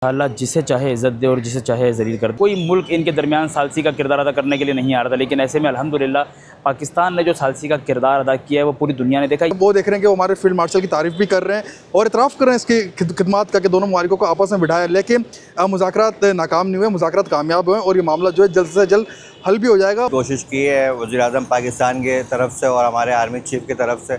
अल्लाह जिसे चाहे इज़्ज़त दे और जिसे चाहे ज़लील कर दे। कोई मुल्क इनके दरमियान सालसी का किरदार अदा करने के लिए नहीं आ रहा था, लेकिन ऐसे में अल्हम्दुलिल्लाह पाकिस्तान ने जो सालसी का किरदार अदा किया है वो पूरी दुनिया ने देखा। वो देख रहे हैं कि वो हमारे फील्ड मार्शल की तारीफ़ भी कर रहे हैं और इतराफ़ कर रहे हैं इसकी खिदमत का कि दोनों ममालिकों को आपस में बिठाया, लेकिन मुज़ाकरात नाकाम नहीं हुए, मुज़ाकरात कामयाब हुए और ये मामला जो है जल्द से जल्द हल भी हो जाएगा। कोशिश की है वज़ीर-ए-आज़म पाकिस्तान के तरफ से और हमारे आर्मी चीफ की तरफ से,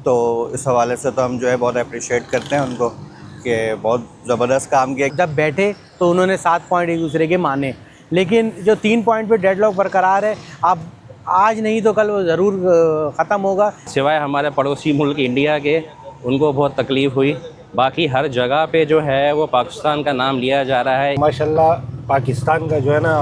तो इस हवाले से तो हम जो है बहुत अप्रिशिएट करते हैं उनको कि बहुत ज़बरदस्त काम किया। जब बैठे तो उन्होंने 7 पॉइंट एक दूसरे के माने, लेकिन जो 3 पॉइंट पे डेडलॉक बरकरार है, अब आज नहीं तो कल वो ज़रूर ख़त्म होगा। सिवाय हमारे पड़ोसी मुल्क इंडिया के उनको बहुत तकलीफ़ हुई, बाकी हर जगह पे जो है वो पाकिस्तान का नाम लिया जा रहा है। माशाल्लाह पाकिस्तान का जो है ना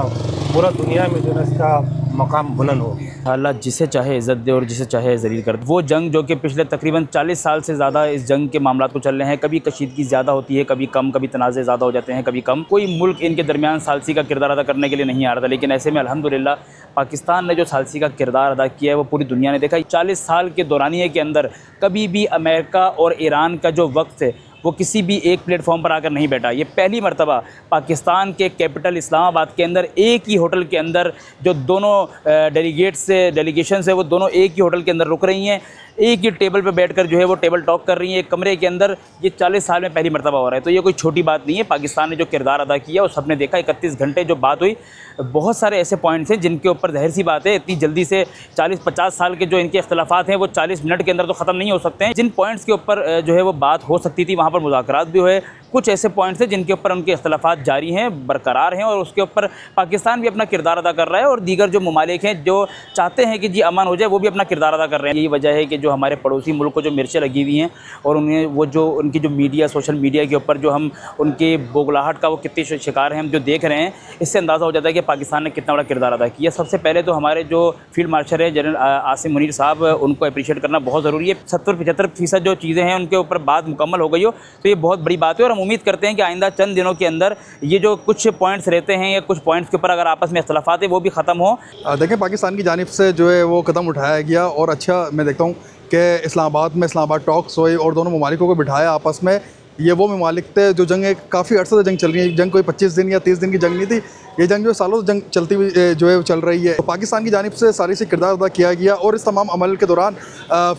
पूरा दुनिया में जो है इसका मकाम बुलंद हो। अल्लाह जिसे चाहे इज़्ज़त दे और जिसे चाहे ज़लील कर दे। वो जंग जो कि पिछले तकरीबन 40 साल से ज़्यादा इस जंग के मामलात को चल रहे हैं, कभी कशीदगी ज़्यादा होती है, कभी कम, कभी तनाज़े ज़्यादा हो जाते हैं, कभी कम। कोई मुल्क इनके दरमियान सालसी का किरदार अदा करने के लिए नहीं आ रहा था, लेकिन ऐसे में अल्हम्दुलिल्लाह पाकिस्तान ने जो सालसी का किरदार अदा किया है वो पूरी दुनिया ने देखा। 40 साल के दौरानिए के अंदर कभी भी अमेरिका और ईरान का जो वक्त है वो किसी भी एक प्लेटफॉर्म पर आकर नहीं बैठा। ये पहली मर्तबा पाकिस्तान के कैपिटल इस्लामाबाद के अंदर एक ही होटल के अंदर जो दोनों डेलीगेशन है वो दोनों एक ही होटल के अंदर रुक रही हैं, एक ही टेबल पर बैठकर जो है वो टेबल टॉक कर रही हैं एक कमरे के अंदर। ये 40 साल में पहली मर्तबा हो रहा है, तो ये कोई छोटी बात नहीं है। पाकिस्तान ने जो किरदार अदा किया वो सबने देखा। 31 घंटे जो बात हुई, बहुत सारे ऐसे पॉइंट्स हैं जिनके ऊपर ज़ाहिर सी बात है इतनी जल्दी से 40-50 साल के जो इनके इख्तलाफात हैं वो 40 मिनट के अंदर तो ख़त्म नहीं हो सकते हैं। जिन पॉइंट्स के ऊपर जो है वो बात हो सकती थी वहाँ पर मुज़ाकरात भी हुए। कुछ ऐसे पॉइंट्स हैं जिनके ऊपर उनके इख्तलाफात जारी हैं, बरकरार हैं, और उसके ऊपर पाकिस्तान भी अपना किरदार अदा कर रहा है और दीगर जो ममालिक हैं जो चाहते हैं कि जी अमन हो जाए वो भी अपना किरदार अदा कर रहे हैं। यही वजह है कि जो हमारे पड़ोसी मुल्क को जो मिर्चें लगी हुई हैं और उन्हें वो जो उनकी जो मीडिया, सोशल मीडिया के ऊपर जो हम उनके बोगलाहट का वो कितने शिकार हैं हम जो देख रहे हैं, इससे अंदाज़ा हो जाता है कि पाकिस्तान ने कितना बड़ा किरदार अदा किया। सबसे पहले तो हमारे जो फील्ड मार्शल हैं जनरल आसिम मुनीर साहब, उनको अप्रिशिएट करना बहुत ज़रूरी है। 70-75% जो चीज़ें हैं उनके ऊपर बात मुकम्मल हो गई हो तो ये बहुत बड़ी बात है, और हम उम्मीद करते हैं कि आइंदा चंद दिनों के अंदर ये जो कुछ पॉइंट्स रहते हैं या कुछ पॉइंट्स के ऊपर अगर आपस में इख्तलाफात है वो भी ख़त्म हो। देखें पाकिस्तान की जानिब से जो है वो कदम उठाया गया और अच्छा मैं देखता हूँ कि इस्लामाबाद टॉक्स हुई और दोनों ममालिकों को बिठाया आपस में। ये वो ममालिक थे जो जंग काफ़ी अर्से से जंग चल रही है, जंग कोई 25 दिन या 30 दिन की जंग नहीं थी, ये जंग जो सालों से जंग चलती हुई जो है चल रही है। तो पाकिस्तान की जानिब से सारी से किरदार अदा किया गया और इस तमाम अमल के दौरान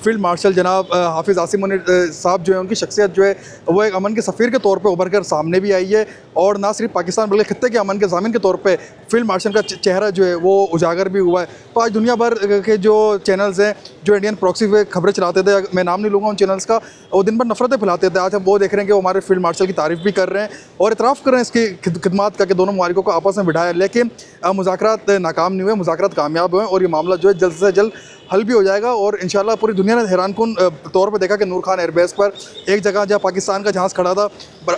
फील्ड मार्शल जनाब हाफिज़ आसिम मुनीर साहब जो है उनकी शख्सियत जो है वो एक अमन के सफ़ीर के तौर पर उभर कर सामने भी आई है, और ना सिर्फ पाकिस्तान बल्कि खत्ते के अमन के ज़ामिन के तौर पर फील्ड मार्शल का चेहरा जो है वो उजागर भी हुआ है। तो आज दुनिया भर के जो चैनल्स हैं जो इंडियन प्रॉक्सी पे खबरें चलाते थे, मैं नाम नहीं लूँगा उन चैनल्स का, वो दिन भर नफरतें फैलाते थे, आज हम वो देख रहे हैं कि वो हमारे फील्ड मार्शल की तारीफ़ भी कर रहे हैं और इतराफ़ कर रहे हैं इसकी खिदमत का कि दोनों ममालिकों को आपस में बिठाया, लेकिन मुज़ाकरात नाकाम नहीं हुए, मुज़ाकरात कामयाब हुए और ये मामला जो है जल्द से जल्द हल भी हो जाएगा। और इंशाल्लाह पूरी दुनिया ने हैरानकुन तौर पर देखा कि नूर खान एयरबेस पर एक जगह जहाँ पाकिस्तान का जहाज़ खड़ा था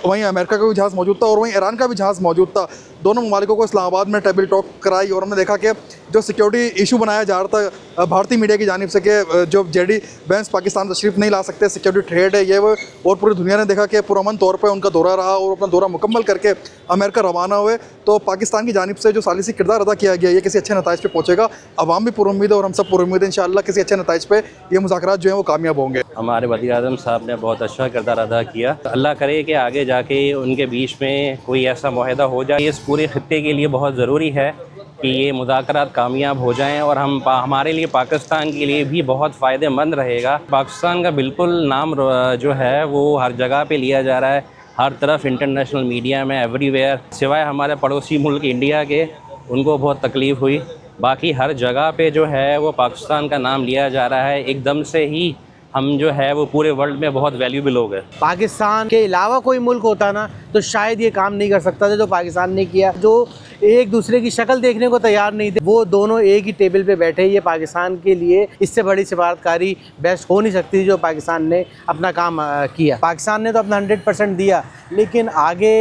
वहीं अमेरिका का भी जहाज़ मौजूद था और वहीं ईरान का भी जहाज़ मौजूद था। दोनों ममालिकों को इस्लामाबाद में टेबल टॉक कराई और हमने देखा कि जो सिक्योरिटी इशू बनाया जा रहा था भारतीय मीडिया की जानिब से कि जो जेडी वेंस पाकिस्तान तशरीफ़ नहीं ला सकते, सिक्योरिटी थ्रेट है ये वो, और पूरी दुनिया ने देखा कि पुरअमन तौर पर उनका दौरा रहा और अपना दौरा मुकम्मल करके अमेरिका रवाना हुए। तो पाकिस्तान की जानिब से जो सालिसी किरदार अदा किया गया ये किसी अच्छे नताइज पे पहुँचेगा। अवाम भी पुरुम्मीद है और हम सब पुरुम्मीद है इंशाअल्लाह किसी अच्छे नताइज पे ये मुज़ाकरात जो हैं वो कामयाब होंगे। हमारे वज़ीर-ए-आज़म साहब ने बहुत अच्छा किरदार अदा किया। अल्लाह करे कि आगे जाके उनके बीच में कोई ऐसा मुआहदा हो जाए। इस पूरे खित्ते के लिए बहुत ज़रूरी है कि ये मुज़ाकरात कामयाब हो जाएं और हमारे लिए, पाकिस्तान के लिए भी बहुत फ़ायदेमंद रहेगा। पाकिस्तान का बिल्कुल नाम जो है वो हर जगह पे लिया जा रहा है, हर तरफ इंटरनेशनल मीडिया में, एवरीवेयर। सिवाय हमारे पड़ोसी मुल्क इंडिया के उनको बहुत तकलीफ़ हुई, बाकी हर जगह पे जो है वो पाकिस्तान का नाम लिया जा रहा है। एकदम से ही हम जो है वो पूरे वर्ल्ड में बहुत वैल्यूबल हो गए। पाकिस्तान के अलावा कोई मुल्क होता ना तो शायद ये काम नहीं कर सकता था जो पाकिस्तान ने किया। जो एक दूसरे की शक्ल देखने को तैयार नहीं थे, वो दोनों एक ही टेबल पे बैठे। ये पाकिस्तान के लिए इससे बड़ी सिफारतकारी बेस्ट हो नहीं सकती थी जो पाकिस्तान ने अपना काम किया। पाकिस्तान ने तो अपना 100% दिया, लेकिन आगे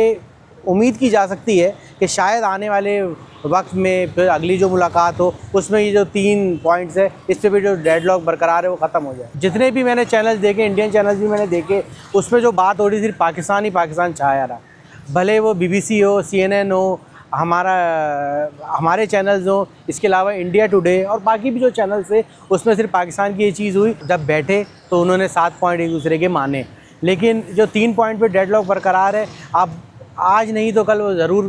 उम्मीद की जा सकती है कि शायद आने वाले वक्त में फिर अगली जो मुलाकात हो उसमें ये जो 3 पॉइंट्स है इस पर भी जो डेडलॉक बरकरार है वो ख़त्म हो जाए। जितने भी मैंने चैनल्स देखे, इंडियन चैनल्स भी मैंने देखे, उसमें जो बात हो रही सिर्फ पाकिस्तान ही पाकिस्तान छाया रहा। भले वो BBC हो, CNN हो, हमारे चैनल्स हो, इसके अलावा इंडिया टुडे और बाकी भी जो चैनल्स है उसमें सिर्फ पाकिस्तान की ये चीज़ हुई। जब बैठे तो उन्होंने 7 पॉइंट एक दूसरे के माने, लेकिन जो 3 पॉइंट पे डेडलॉक बरकरार है, अब आज नहीं तो कल वो ज़रूर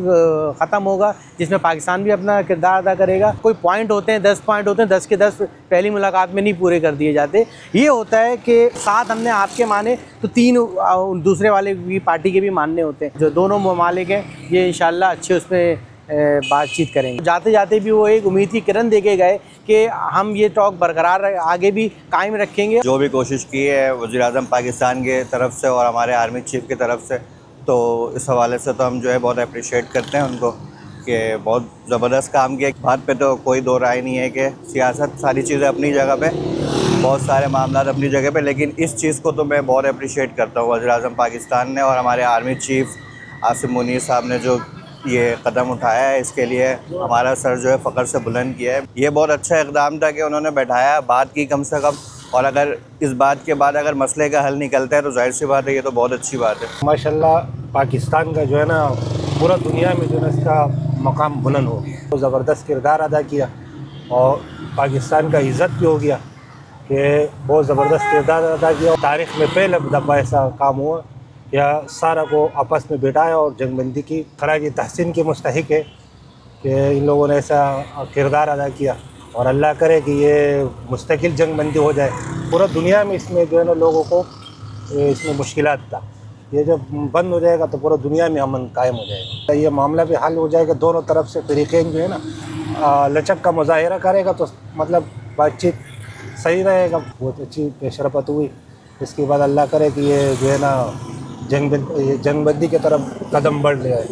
ख़त्म होगा, जिसमें पाकिस्तान भी अपना किरदार अदा करेगा। कोई पॉइंट होते हैं, 10 पॉइंट होते हैं, 10 के 10 पहली मुलाकात में नहीं पूरे कर दिए जाते। ये होता है कि 7 हमने आपके माने तो 3 दूसरे वाले की पार्टी के भी मानने होते हैं। जो दोनों ममालिक हैं ये इंशाल्लाह अच्छे उसमें बातचीत करेंगे। जाते जाते भी वो एक उम्मीद की किरण दे के गए कि हम ये टॉक बरकरार आगे भी कायम रखेंगे। जो भी कोशिश की है वज़ीर-ए-आज़म पाकिस्तान के तरफ से और हमारे आर्मी चीफ की तरफ से, तो इस हवाले से तो हम जो है बहुत अप्रिशिएट करते हैं उनको कि बहुत ज़बरदस्त काम किया। बात पे तो कोई दो राय नहीं है कि सियासत सारी चीज़ें अपनी जगह पे, बहुत सारे मामला अपनी जगह पे, लेकिन इस चीज़ को तो मैं बहुत अप्रिशिएट करता हूँ वज़ीर-ए-आज़म पाकिस्तान ने और हमारे आर्मी चीफ आसिम मुनीर साहब ने जो ये कदम उठाया है, इसके लिए हमारा सर जो है फ़ख्र से बुलंद किया है। ये बहुत अच्छा इक़दाम था कि उन्होंने बैठाया, बात की कम से कम, और अगर इस बात के बाद अगर मसले का हल निकलता है तो जाहिर सी बात है ये तो बहुत अच्छी बात है। माशाल्लाह पाकिस्तान का जो है ना पूरा दुनिया में जो है इसका मकाम बुलंद हो गया। तो ज़बरदस्त किरदार अदा किया और पाकिस्तान का इज़्ज़त भी हो गया कि बहुत ज़बरदस्त किरदार अदा किया। तारीख़ में पहले दफ़ा ऐसा काम हुआ या सारा को आपस में बिठाया और जंगबंदी की खराज तहसीन के मुस्तहिक है कि इन लोगों ने ऐसा किरदार अदा किया। और अल्लाह करे कि ये मुस्तकिल जंगबंदी हो जाए पूरा दुनिया में। इसमें जो है ना लोगों को इसमें मुश्किलात था, ये जब बंद हो जाएगा तो पूरा दुनिया में अमन कायम हो जाएगा। ये मामला भी हल हो जाएगा, दोनों तरफ से फ़रीक़ैन जो है ना लचक का मुज़ाहिरा करेगा तो मतलब बातचीत सही रहेगा। बहुत अच्छी पेशरफत हुई। इसके बाद अल्लाह करे कि ये जो है ना जंगबंदी की तरफ कदम बढ़ जाए।